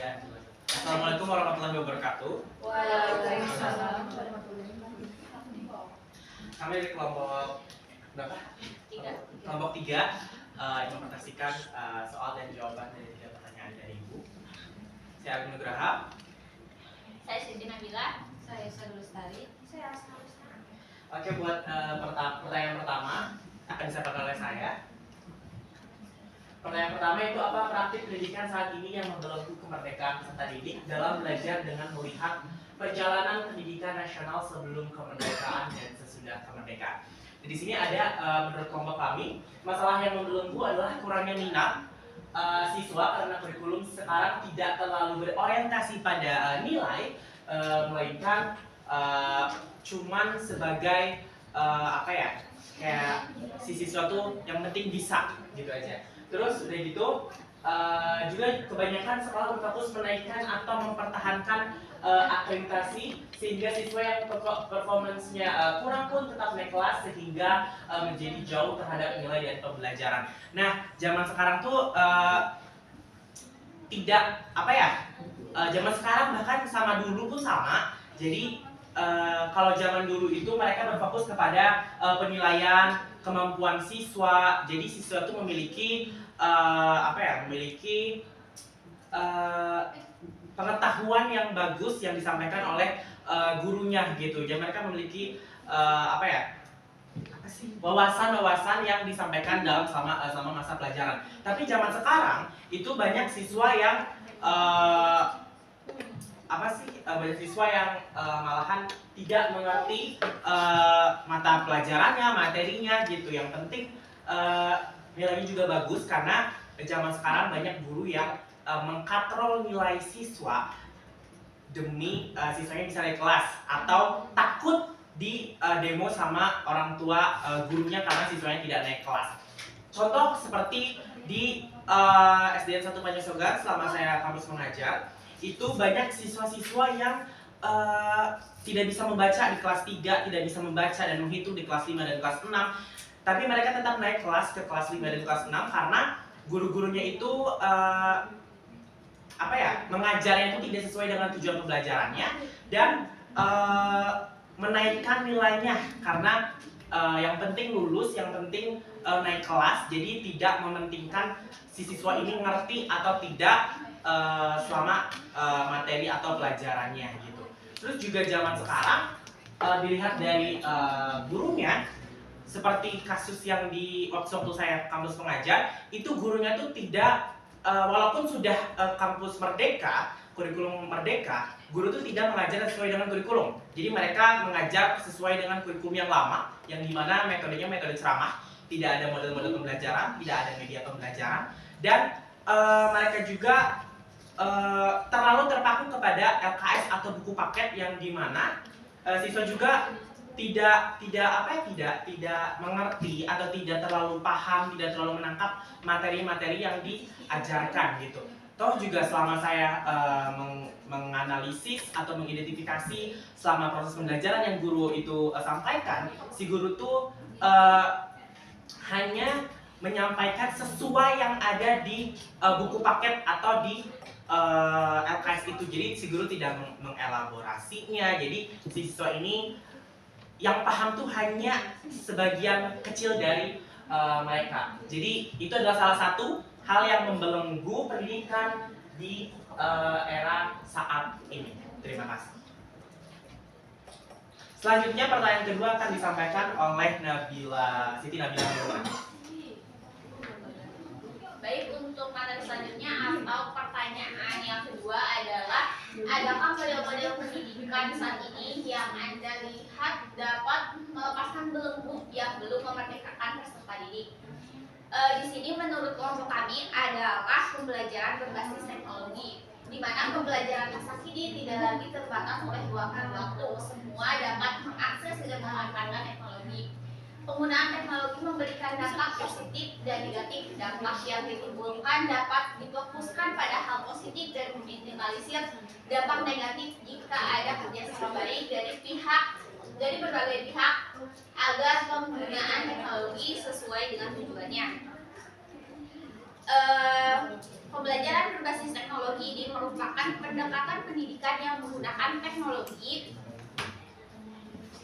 Ya. Assalamualaikum warahmatullahi wabarakatuh. Waalaikumsalam. Kami dari kelompok berapa? Kelompok 3 mempresentasikan soal dan jawaban dari 3 pertanyaan dari Ibu. Saya Agung Nugraha. Saya Siti Nabila. Saya Sarul Lestari. Saya Asma Lestari. Oke, buat pertanyaan pertama akan disampaikan oleh saya. Pertanyaan pertama itu apa praktik pendidikan saat ini yang membelenggu kemerdekaan peserta didik dalam belajar dengan melihat perjalanan pendidikan nasional sebelum kemerdekaan dan sesudah kemerdekaan. Di sini ada menurut kelompok kami masalah yang membelenggu adalah kurangnya minat siswa karena kurikulum sekarang tidak terlalu berorientasi pada nilai, melainkan cuman sebagai kayak si siswa tuh yang penting bisa gitu aja. Terus udah gitu juga kebanyakan sekolah berfokus menaikkan atau mempertahankan akreditasi sehingga siswa yang performance-nya kurang pun tetap naik kelas sehingga menjadi jauh terhadap nilai dan pembelajaran. Nah, zaman sekarang tuh tidak zaman sekarang bahkan sama dulu pun sama. Jadi kalau zaman dulu itu mereka berfokus kepada penilaian kemampuan siswa. Jadi siswa itu memiliki pengetahuan yang bagus yang disampaikan oleh gurunya gitu. Jadi mereka memiliki wawasan-wawasan yang disampaikan dalam sama masa pelajaran. Tapi zaman sekarang itu banyak siswa yang banyak siswa yang malahan tidak mengerti mata pelajarannya, materinya gitu. Yang penting nilainya juga bagus karena zaman sekarang banyak guru yang mengkatrol nilai siswa demi siswanya bisa naik kelas atau takut di demo sama orang tua gurunya karena siswanya tidak naik kelas. Contoh seperti di SDN 1 Panjaisogan selama saya kampus mengajar, itu banyak siswa-siswa yang tidak bisa membaca di kelas 3, tidak bisa membaca dan menghitung di kelas 5 dan kelas 6. Tapi mereka tetap naik kelas ke kelas 5 dan kelas 6 karena guru-gurunya itu mengajarnya itu tidak sesuai dengan tujuan pembelajarannya dan menaikkan nilainya karena yang penting lulus, yang penting naik kelas. Jadi tidak mementingkan si siswa ini ngerti atau tidak selama materi atau pelajarannya gitu. Terus juga zaman sekarang dilihat dari gurunya, seperti kasus yang di waktu saya kampus pengajar, itu gurunya tuh tidak walaupun sudah kampus merdeka, kurikulum merdeka, guru tuh tidak mengajar sesuai dengan kurikulum. Jadi mereka mengajar sesuai dengan kurikulum yang lama, yang dimana metodenya metode ceramah, tidak ada model-model pembelajaran, tidak ada media pembelajaran, dan mereka juga terlalu terpaku kepada LKS atau buku paket yang dimana siswa juga tidak mengerti atau tidak terlalu paham, tidak terlalu menangkap materi-materi yang diajarkan gitu. Toh juga selama saya menganalisis atau mengidentifikasi selama proses pembelajaran yang guru itu sampaikan, si guru tuh hanya menyampaikan sesuai yang ada di buku paket atau di LKS itu. Jadi si guru tidak mengelaborasinya. Jadi si siswa ini yang paham tuh hanya sebagian kecil dari mereka. Jadi itu adalah salah satu hal yang membelenggu pendidikan di era saat ini. Terima kasih. Selanjutnya pertanyaan kedua akan disampaikan oleh Siti Nabila. Baik, untuk materi selanjutnya atau pertanyaan yang kedua adalah, adakah model-model pendidikan saat ini yang Anda lihat dapat melepaskan belenggu yang belum memerdekakan peserta didik? Di sini menurut kelompok kami adalah pembelajaran berbasis teknologi, di mana pembelajaran masa kini tidak lagi terbatas oleh ruangan waktu. Semua dapat mengakses dan memanfaatkan teknologi. Penggunaan teknologi memberikan dampak positif dan negatif. Dampak yang ditimbulkan dapat difokuskan pada hal positif dan meminimalisir dampak negatif jika ada kerjasama baik dari berbagai pihak agar penggunaan teknologi sesuai dengan tujuannya. Pembelajaran berbasis teknologi ini merupakan pendekatan pendidikan yang menggunakan teknologi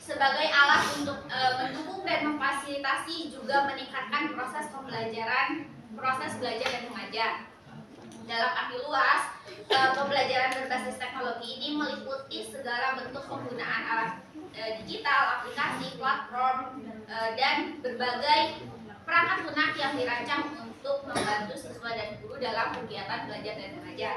sebagai alat untuk mendukung dan memfasilitasi juga meningkatkan proses pembelajaran, proses belajar dan mengajar. Dalam arti luas, pembelajaran berbasis teknologi ini meliputi segala bentuk penggunaan alat digital, aplikasi, platform, dan berbagai perangkat lunak yang dirancang untuk membantu siswa dan guru dalam kegiatan belajar dan mengajar.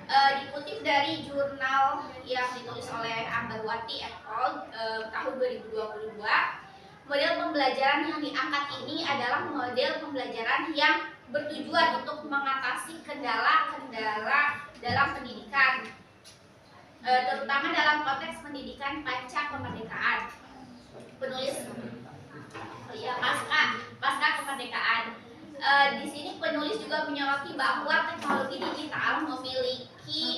Dikutip dari jurnal yang ditulis oleh Ambarwati et al. Tahun 2022, model pembelajaran yang diangkat ini adalah model pembelajaran yang bertujuan untuk mengatasi kendala-kendala dalam pendidikan, terutama dalam konteks pendidikan pasca kemerdekaan. Penulis pasca kemerdekaan. Di sini penulis juga menyoroti bahwa teknologi digital memiliki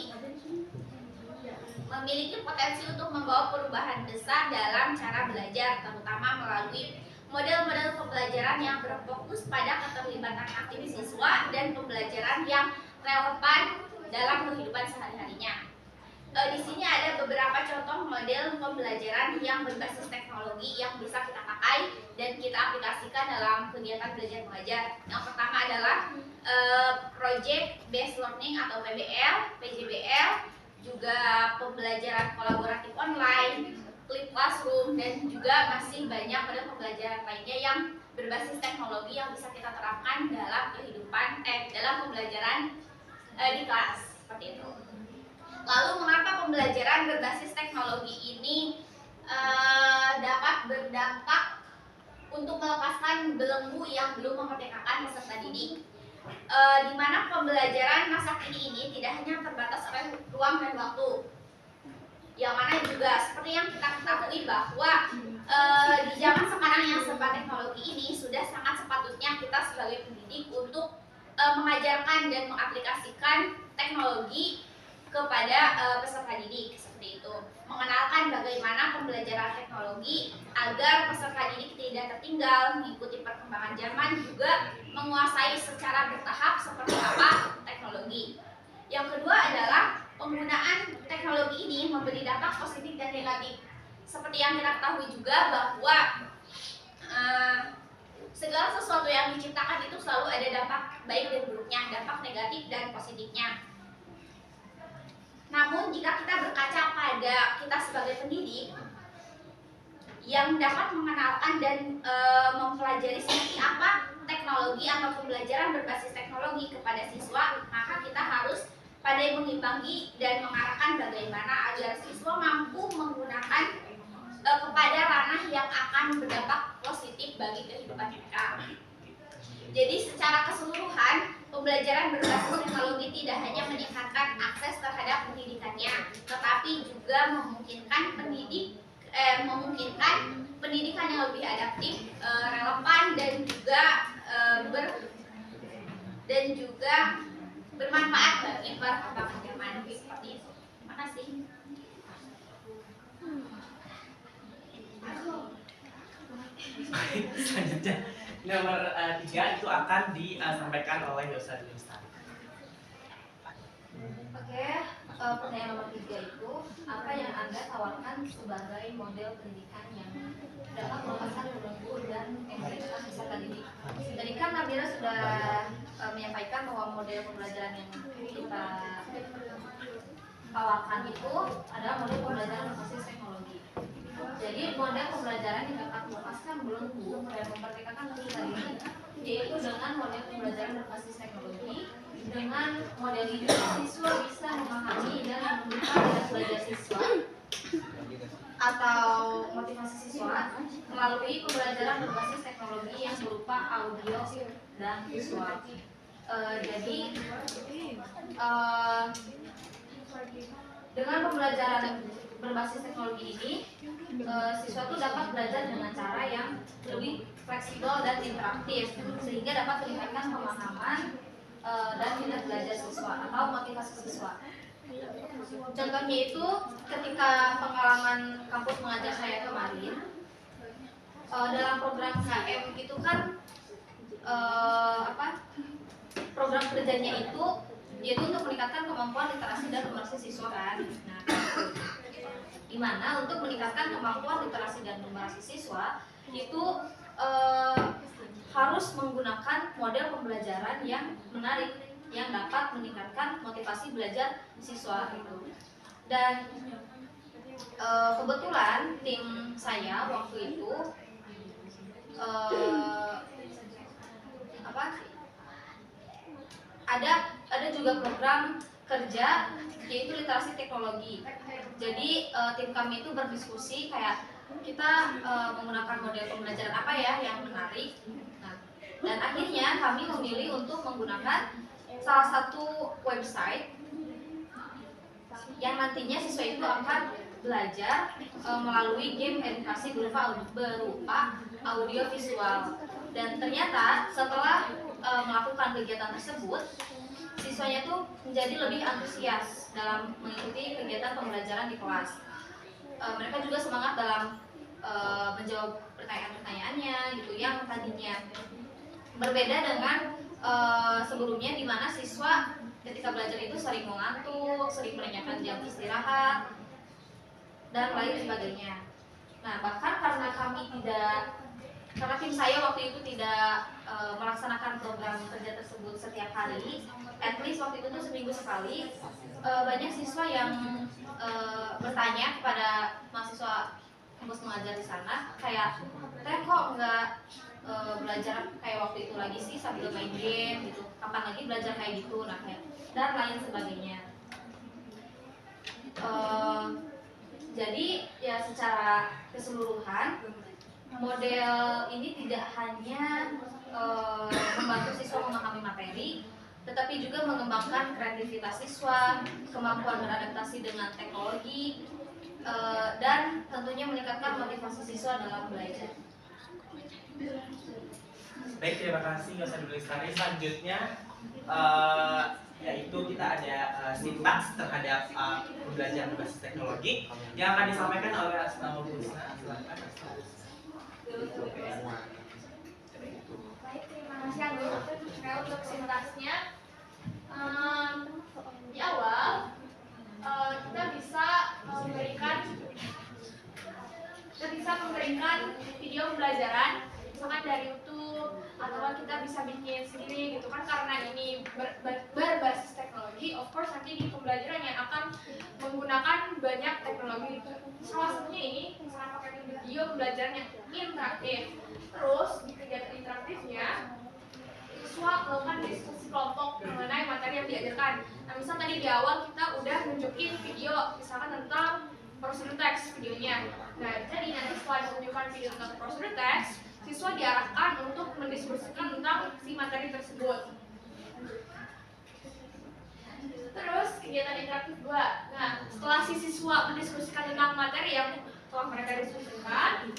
potensi untuk membawa perubahan besar dalam cara belajar, terutama melalui model-model pembelajaran yang berfokus pada keterlibatan aktif siswa dan pembelajaran yang relevan dalam kehidupan sehari-harinya. Di sini ada beberapa contoh model pembelajaran yang berbasis teknologi yang bisa kita pakai dan kita aplikasikan dalam kegiatan belajar mengajar. Yang pertama adalah Project Based Learning atau PBL, PJBL, juga pembelajaran kolaboratif online, Flip Classroom, dan juga masih banyak model pembelajaran lainnya yang berbasis teknologi yang bisa kita terapkan dalam kehidupan dalam pembelajaran di kelas seperti itu. Lalu mengapa pembelajaran berbasis teknologi ini dapat berdampak untuk melepaskan belenggu yang belum memerdekakan peserta didik? Di mana pembelajaran masa kini ini tidak hanya terbatas oleh ruang dan waktu, yang mana juga seperti yang kita ketahui bahwa di zaman sekarang yang serba teknologi ini sudah sangat sepatutnya kita sebagai pendidik untuk mengajarkan dan mengaplikasikan teknologi kepada peserta didik seperti itu, mengenalkan bagaimana pembelajaran teknologi agar peserta didik tidak tertinggal, mengikuti perkembangan zaman, juga menguasai secara bertahap seperti apa teknologi. Yang kedua adalah penggunaan teknologi ini memberi dampak positif dan negatif. Seperti yang kita ketahui juga bahwa segala sesuatu yang diciptakan itu selalu ada dampak baik dan buruknya, dampak negatif dan positifnya. Namun jika kita berkaca pada kita sebagai pendidik yang dapat mengenalkan dan mempelajari seperti apa teknologi atau pembelajaran berbasis teknologi kepada siswa, maka kita harus pandai mengimbangi dan mengarahkan bagaimana agar siswa mampu menggunakan kepada ranah yang akan berdampak positif bagi kehidupan mereka. Jadi secara keseluruhan, pembelajaran berbasis teknologi tidak hanya meningkatkan akses terhadap pendidikannya, tetapi juga memungkinkan pendidikan yang lebih adaptif, relevan, dan juga bermanfaat bagi perkembangan zaman seperti itu. Terima kasih. Selanjutnya nomor 3 itu akan disampaikan oleh Yosa Lestari. Oke, pertanyaan nomor 3 itu apa yang Anda tawarkan sebagai model pendidikan yang dapat melepaskan belenggu dan memberikan peserta didik? Tadi kan Nabila sudah menyampaikan bahwa model pembelajaran yang kita tawarkan itu adalah model pembelajaran berbasis teknologi. Jadi model pembelajaran yang dapat melepaskan belenggu dan memerdekakan peserta didik yaitu dengan model pembelajaran berbasis teknologi. Dengan model ini siswa bisa memahami dan menunjukkan minat belajar siswa atau motivasi siswa melalui pembelajaran berbasis teknologi yang berupa audio dan visual. Jadi dengan pembelajaran berbasis teknologi ini siswa itu dapat belajar dengan cara yang lebih fleksibel dan interaktif sehingga dapat meningkatkan pemahaman dan minat belajar siswa atau motivasi siswa. Contohnya itu ketika pengalaman kampus mengajar saya kemarin, dalam program KM itu kan program kerjanya itu yaitu untuk meningkatkan kemampuan literasi dan numerasi siswa kan. Nah, di mana untuk meningkatkan kemampuan literasi dan numerasi siswa itu harus menggunakan model pembelajaran yang menarik yang dapat meningkatkan motivasi belajar siswa itu. Dan kebetulan tim saya waktu itu ada juga program kerja yaitu literasi teknologi. Jadi tim kami itu berdiskusi kayak kita menggunakan model pembelajaran apa ya yang menarik. Nah, dan akhirnya kami memilih untuk menggunakan salah satu website yang nantinya siswa itu akan belajar melalui game edukasi berupa audio visual. Dan ternyata setelah melakukan kegiatan tersebut, siswanya tuh menjadi lebih antusias dalam mengikuti kegiatan pembelajaran di kelas. Mereka juga semangat dalam menjawab pertanyaan-pertanyaannya gitu yang tadinya berbeda dengan sebelumnya, di mana siswa ketika belajar itu sering mengantuk, sering menanyakan jam istirahat dan lain sebagainya. Nah, bahkan karena tim saya waktu itu tidak melaksanakan program kerja tersebut setiap hari, at least waktu itu tuh seminggu sekali, banyak siswa yang bertanya kepada mahasiswa kampus mengajar di sana, kayak teh kok nggak belajar kayak waktu itu lagi sih sambil main game gitu, kapan lagi belajar kayak gitu, nah kayak dan lain sebagainya. Jadi ya secara keseluruhan model ini tidak hanya membantu siswa memahami materi, tetapi juga mengembangkan kreativitas siswa, kemampuan beradaptasi dengan teknologi, dan tentunya meningkatkan motivasi siswa dalam belajar. Baik, terima kasih Ustaz Lestari. Selanjutnya yaitu kita ada sintaks terhadap pembelajaran berbasis teknologi yang akan disampaikan oleh Asma Husna. Silakan. Baik, terima kasih Anggun. Nah, untuk sintaksnya di awal kita bisa memberikan video pembelajaran misalkan dari YouTube, atau kita bisa bikin sendiri gitu kan, karena ini berbasis teknologi. Of course nanti di pembelajaran yang akan menggunakan banyak teknologi. Salah satunya ini misalkan pakai video pembelajaran yang interaktif. Terus di kegiatan interaktifnya siswa melakukan diskusi kelompok mengenai materi yang diajarkan. Nah, misal tadi di awal kita udah nunjukin video misalkan tentang prosedur teks videonya. Nah, jadi nanti setelah ditunjukkan video tentang prosedur teks, siswa diarahkan untuk mendiskusikan tentang si materi tersebut. Terus kegiatan interaktif 2. Nah, setelah si siswa mendiskusikan tentang materi yang telah mereka diskusikan,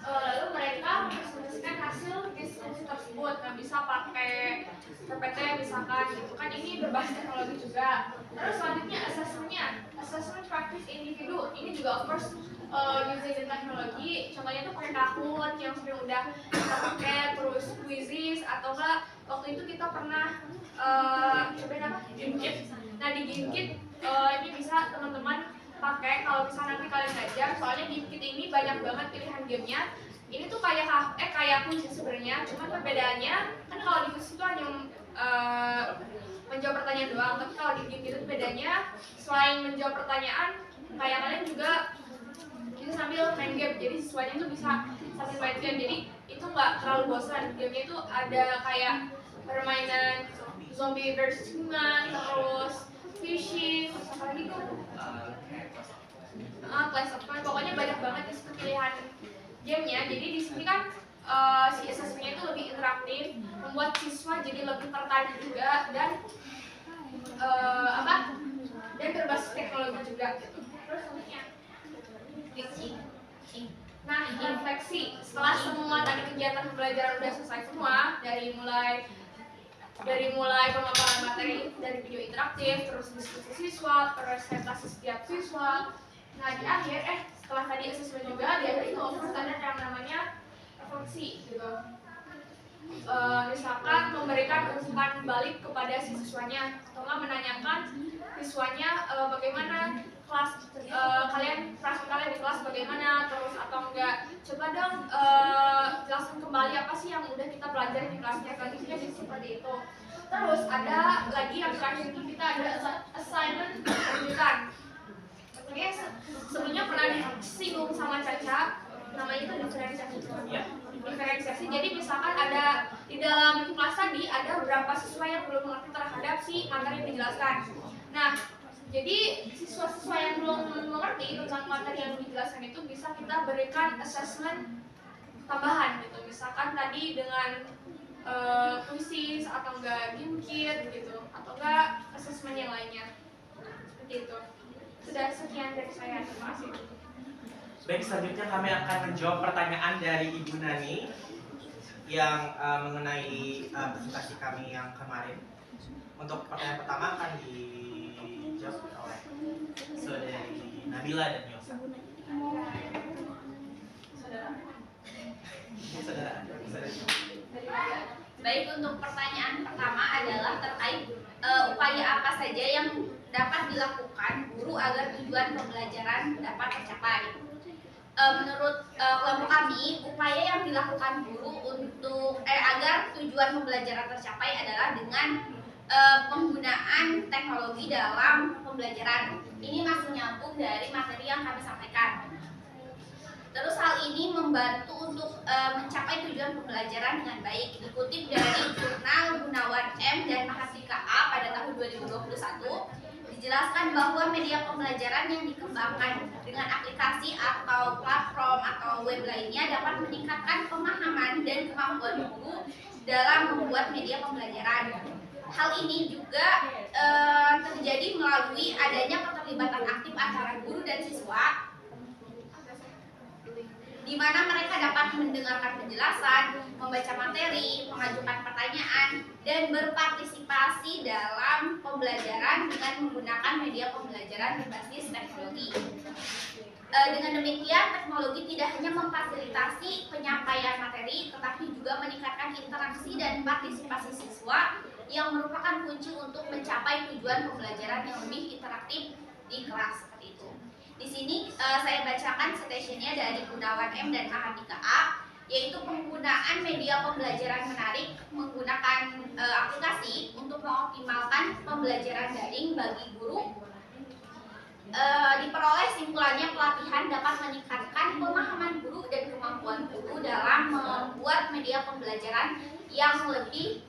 lalu mereka mendiskusikan hasil diskusi tersebut. Nah, bisa pakai PPT misalkan gitu kan, ini berbasis teknologi juga. Terus selanjutnya assessment practice individu. Ini juga of course using teknologi. Contohnya tuh pakai Kahoot yang sering udah kita pakai, terus quizzes, atau enggak waktu itu kita pernah cobain apa? Gimkit. Nah, di Gimkit ini bisa teman-teman pakai kalau misalnya nanti kalian ngajar, soalnya Gimkit ini banyak banget pilihan gamenya. Ini tuh kayak kuis sebenarnya, cuman perbedaannya kan kalau di kuis itu hanya menjawab pertanyaan doang, tapi kalau di Gimkit itu bedanya selain menjawab pertanyaan, kayak kalian juga kita sambil main game, jadi siswanya tuh bisa sambil main game, jadi itu nggak terlalu bosan. Gamenya itu ada kayak permainan zombie versus human, terus fishing, apa lagi tuh? Clash of Clans, pokoknya banyak banget di situ pilihan gamenya. Jadi di sini kan si assessment-nya itu lebih interaktif, membuat siswa jadi lebih tertarik juga, dan dan berbasis teknologi juga. Terus selanjutnya, nah, refleksi. Setelah semua tadi kegiatan pembelajaran udah selesai semua, dari mulai pemaparan materi dari video interaktif, terus diskusi siswa, presentasi setiap siswa. Nah, di akhir setelah tadi assessment juga, di akhir itu harus ada yang namanya refleksi gitu. Misalkan memberikan umpan balik kepada si siswanya atau nggak menanyakan siswanya bagaimana kelas kalian perasaan kalian di kelas bagaimana, terus atau enggak coba dong jelaskan kembali apa sih yang udah kita pelajari di kelasnya, selanjutnya seperti itu. Terus ada lagi yang terakhir itu kita ada assignment lanjutan. Oke, sebelumnya pernah disinggung sama Caca, namanya itu diferensiasi. Diferensiasi. Jadi misalkan ada di dalam kelas tadi ada beberapa siswa yang belum mengerti terhadap si materi yang dijelaskan. Nah, jadi siswa-siswa yang belum mengerti tentang materi yang dijelaskan itu bisa kita berikan assessment tambahan gitu. Misalkan tadi dengan kuisis atau enggak gimkit gitu, atau enggak assessment yang lainnya. Seperti itu. Sudah sekian dari saya. Terima kasih. Baik, selanjutnya kami akan menjawab pertanyaan dari Ibu Nani yang mengenai presentasi kami yang kemarin. Untuk pertanyaan pertama akan dijawab oleh saudari Nabila dan Yosa. Baik, untuk pertanyaan pertama adalah terkait upaya apa saja yang dapat dilakukan guru agar tujuan pembelajaran dapat tercapai. Menurut kelompok kami, upaya yang dilakukan guru untuk agar tujuan pembelajaran tercapai adalah dengan penggunaan teknologi dalam pembelajaran. Ini masih nyambung dari materi yang kami sampaikan. Terus hal ini membantu untuk mencapai tujuan pembelajaran dengan baik. Dikutip dari jurnal Gunawan M dan Mahardika A pada tahun 2021, dijelaskan bahwa media pembelajaran yang dikembangkan dengan aplikasi atau platform atau web lainnya dapat meningkatkan pemahaman dan kemampuan guru dalam membuat media pembelajaran. Hal ini juga terjadi melalui adanya keterlibatan aktif antara guru dan siswa, di mana mereka dapat mendengarkan penjelasan, membaca materi, mengajukan pertanyaan, dan berpartisipasi dalam pembelajaran dengan menggunakan media pembelajaran berbasis teknologi. Dengan demikian, teknologi tidak hanya memfasilitasi penyampaian materi, tetapi juga meningkatkan interaksi dan partisipasi siswa yang merupakan kunci untuk mencapai tujuan pembelajaran yang lebih interaktif di kelas seperti itu. Di sini saya bacakan citationnya dari Gunawan M dan Mahardika A, yaitu penggunaan media pembelajaran menarik menggunakan aplikasi untuk mengoptimalkan pembelajaran daring bagi guru. Diperoleh simpulannya pelatihan dapat meningkatkan pemahaman guru dan kemampuan guru dalam membuat media pembelajaran yang lebih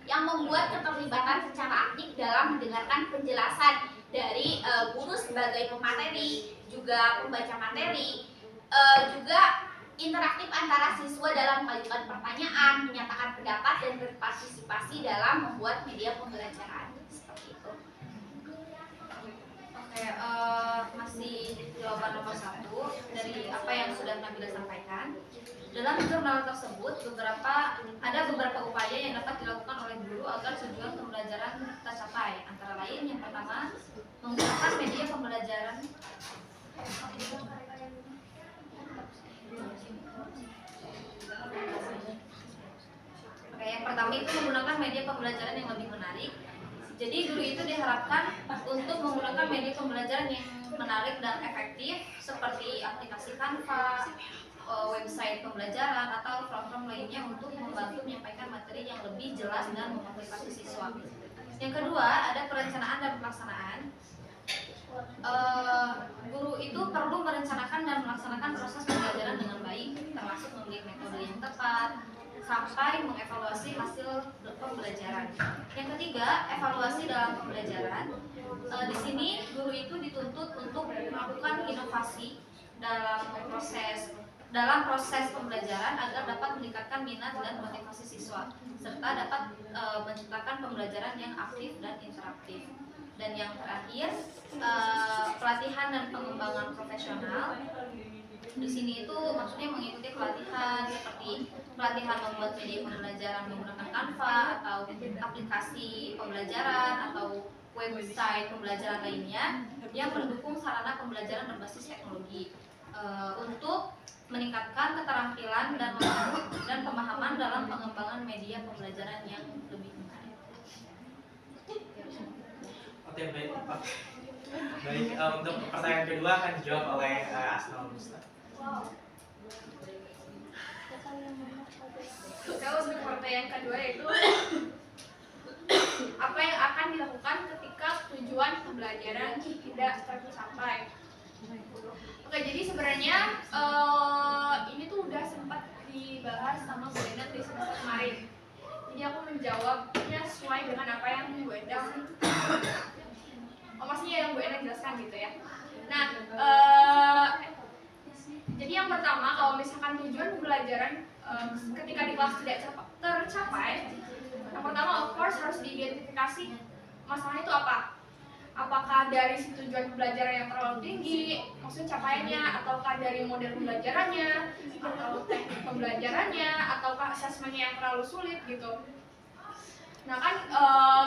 yang membuat keterlibatan secara aktif dalam mendengarkan penjelasan dari guru sebagai pemateri, juga pembaca materi, juga interaktif antara siswa dalam mengajukan pertanyaan, menyatakan pendapat, dan berpartisipasi dalam membuat media pembelajaran. Seperti itu. Oke, masih jawaban nomor 1 dari apa yang sudah Nabila sampaikan. Dalam jurnal tersebut ada beberapa upaya yang dapat dilakukan oleh guru agar tujuan pembelajaran tercapai. Antara lain, yang pertama, menggunakan media pembelajaran. Oke, yang pertama itu menggunakan media pembelajaran yang lebih menarik. Jadi guru itu diharapkan untuk menggunakan media pembelajaran yang menarik dan efektif seperti aplikasi Canva, website pembelajaran, atau platform lainnya untuk membantu menyampaikan materi yang lebih jelas dan memotivasi siswa. Yang kedua, ada perencanaan dan pelaksanaan. Guru itu perlu merencanakan dan melaksanakan proses pembelajaran dengan baik, termasuk memilih metode yang tepat, sampai mengevaluasi hasil pembelajaran. Yang ketiga, evaluasi dalam pembelajaran. Di sini guru itu dituntut untuk melakukan inovasi dalam proses pembelajaran agar dapat meningkatkan minat dan motivasi siswa, serta dapat menciptakan pembelajaran yang aktif dan interaktif. Dan yang terakhir, pelatihan dan pengembangan profesional. Di sini itu maksudnya mengikuti pelatihan seperti pelatihan membuat media pembelajaran menggunakan Canva atau aplikasi pembelajaran atau website pembelajaran lainnya yang mendukung sarana pembelajaran berbasis teknologi untuk meningkatkan keterampilan dan pemahaman dalam pengembangan media pembelajaran yang lebih menarik. Oke, baik. Baik, untuk pertanyaan kedua akan dijawab oleh Asnal Musta. Kalau untuk pertanyaan kedua yaitu apa yang akan dilakukan ketika tujuan pembelajaran tidak tercapai? Oke, jadi sebenarnya ini tuh udah sempat dibahas sama Bu Ena di semester kemarin. Jadi aku menjawabnya sesuai dengan apa yang Bu Ena maksudnya yang Bu Ena jelaskan gitu ya. Nah, jadi yang pertama kalau misalkan tujuan pembelajaran ketika di kelas tidak tercapai, yang pertama of course harus diidentifikasi masalahnya itu apa. Apakah dari si tujuan pembelajaran yang terlalu tinggi, maksudnya capaiannya, ataukah dari model pembelajarannya, atau teknik pembelajarannya, ataukah asesmennya yang terlalu sulit gitu. Nah kan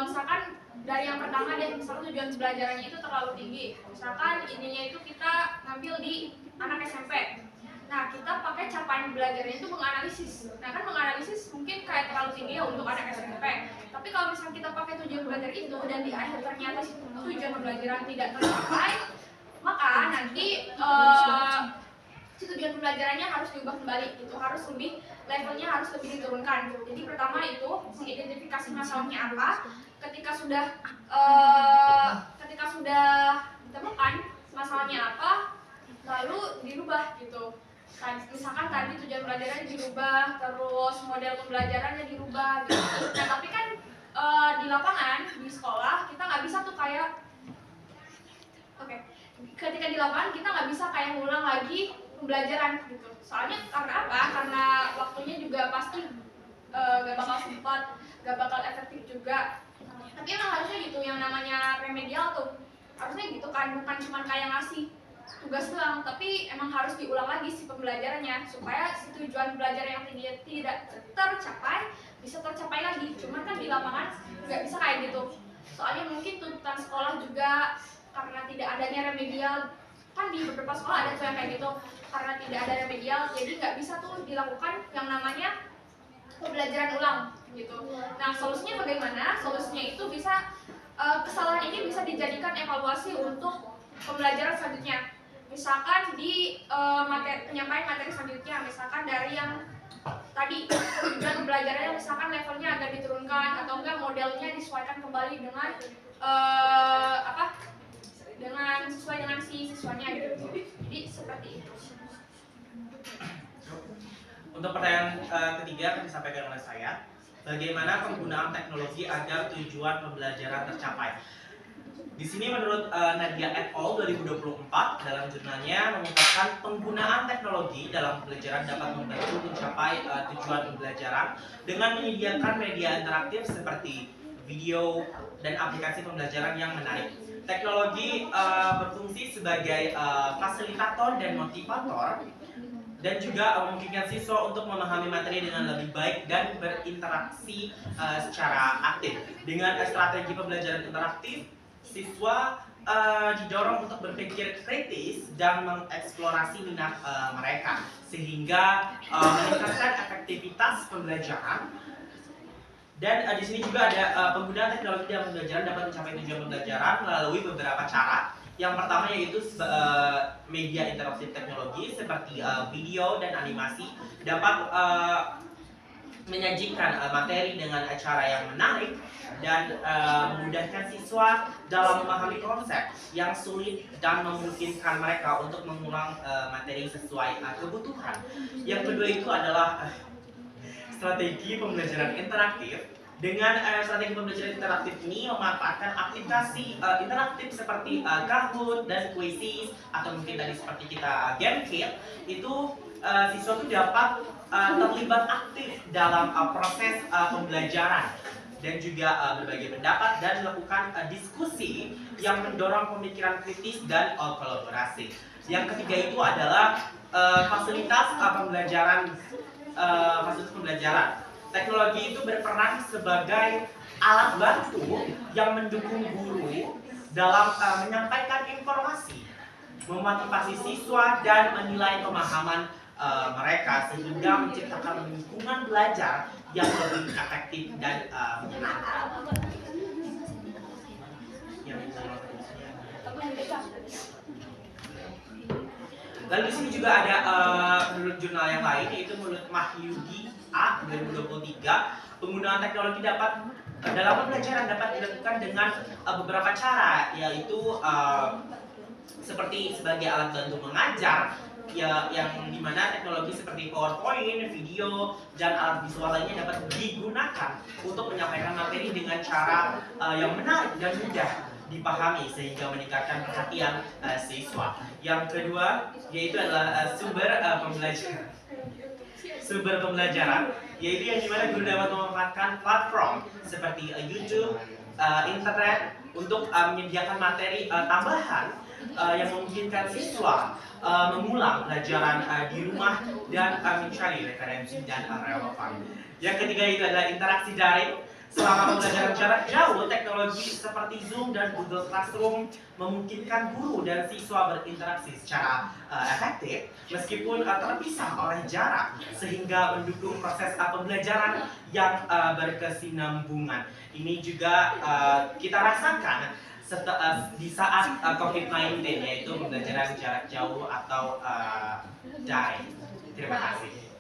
misalkan dari yang pertama deh, misalkan tujuan pembelajarannya itu terlalu tinggi. Misalkan ininya itu kita ngambil di anak SMP. Nah, kita pakai capaian belajarnya itu menganalisis. Nah, kan menganalisis mungkin kayak terlalu tinggi ya untuk anak SMP. Tapi kalau misalnya kita pakai tujuan belajar itu dan di akhir ternyata tujuan pembelajaran tidak tercapai, maka nanti si tujuan pembelajarannya harus diubah kembali. Itu harus lebih levelnya harus lebih diturunkan. Jadi pertama itu mengidentifikasi masalahnya apa. Ketika sudah ditemukan masalahnya apa, lalu dirubah gitu. Misalkan tadi tujuan pelajaran dirubah, terus model pembelajarannya dirubah gitu. Nah tapi kan di lapangan, di sekolah kita nggak bisa tuh kayak ketika di lapangan kita nggak bisa kayak ngulang lagi pembelajaran gitu. Soalnya karena apa? Karena waktunya juga pasti gak bakal sempat, gak bakal efektif juga. Tapi emang harusnya gitu, yang namanya remedial tuh harusnya gitu kan, bukan cuma kayak ngasih tugas doang, tapi emang harus diulang lagi si pembelajarannya supaya si tujuan belajar yang tidak tercapai bisa tercapai lagi. Cuman kan di lapangan nggak bisa kayak gitu. Soalnya mungkin tuntutan sekolah juga karena tidak adanya remedial, kan di beberapa sekolah ada tuh yang kayak gitu, karena tidak ada remedial jadi nggak bisa tuh dilakukan yang namanya pembelajaran ulang gitu. Nah solusinya bagaimana? Solusinya itu bisa kesalahan ini bisa dijadikan evaluasi untuk pembelajaran selanjutnya. Misalkan di penyampaian materi selanjutnya, misalkan dari yang tadi tujuan pembelajarannya misalkan levelnya agak diturunkan atau enggak modelnya disesuaikan kembali dengan dengan sesuai dengan si siswanya gitu. Jadi seperti itu. Untuk pertanyaan ketiga akan disampaikan oleh saya, bagaimana penggunaan teknologi agar tujuan pembelajaran tercapai? Di sini menurut Nadia et al. 2024 dalam jurnalnya mengungkapkan penggunaan teknologi dalam pembelajaran dapat membantu mencapai tujuan pembelajaran dengan menyediakan media interaktif seperti video dan aplikasi pembelajaran yang menarik. Teknologi berfungsi sebagai fasilitator dan motivator dan juga memungkinkan siswa untuk memahami materi dengan lebih baik dan berinteraksi secara aktif. Dengan strategi pembelajaran interaktif, siswa didorong untuk berpikir kritis dan mengeksplorasi minat mereka sehingga meningkatkan efektivitas pembelajaran. Dan di sini juga ada penggunaan teknologi dalam pembelajaran dapat mencapai tujuan pembelajaran melalui beberapa cara. Yang pertama yaitu media interaktif teknologi seperti video dan animasi dapat menyajikan materi dengan cara yang menarik dan memudahkan siswa dalam memahami konsep yang sulit dan memungkinkan mereka untuk mengulang materi sesuai kebutuhan. Yang kedua itu adalah strategi pembelajaran interaktif. Dengan strategi pembelajaran interaktif ini memanfaatkan aplikasi interaktif seperti Kahoot dan Quizzes atau mungkin tadi seperti kita GameKit, itu siswa itu dapat terlibat aktif dalam proses pembelajaran dan juga berbagi pendapat dan melakukan diskusi yang mendorong pemikiran kritis dan kolaborasi. Yang ketiga itu adalah fasilitas pembelajaran. Teknologi itu berperan sebagai alat bantu yang mendukung guru dalam menyampaikan informasi, memotivasi siswa dan menilai pemahaman mereka sehingga menciptakan lingkungan belajar yang lebih efektif dan menyenangkan. Lalu di sini juga ada menurut jurnal yang lain, yaitu menurut Mahyudi A 2023, penggunaan teknologi dalam pembelajaran dapat dilakukan dengan beberapa cara, yaitu seperti sebagai alat bantu mengajar, ya, yang dimana teknologi seperti PowerPoint, video, dan alat visual lainnya dapat digunakan untuk menyampaikan materi dengan cara yang menarik dan mudah dipahami sehingga meningkatkan perhatian siswa. Yang kedua yaitu adalah sumber pembelajaran, yaitu yang dimana guru dapat memanfaatkan platform seperti YouTube, internet untuk menyediakan materi tambahan yang memungkinkan siswa mengulang pelajaran di rumah dan mencari referensi dan relevan. Yang ketiga itu adalah interaksi daring. Selama pembelajaran jarak jauh, teknologi seperti Zoom dan Google Classroom memungkinkan guru dan siswa berinteraksi secara efektif meskipun terpisah oleh jarak, sehingga mendukung proses pembelajaran yang berkesinambungan. Ini juga kita rasakan di saat COVID-19, yaitu pembelajaran jarak jauh atau daring. Terima kasih.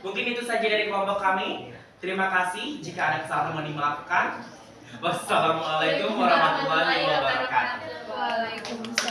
Mungkin itu saja dari kelompok kami. Terima kasih. Jika ada kesalahan mohon dimaafkan. Wassalamualaikum warahmatullahi wabarakatuh. Waalaikumsalam.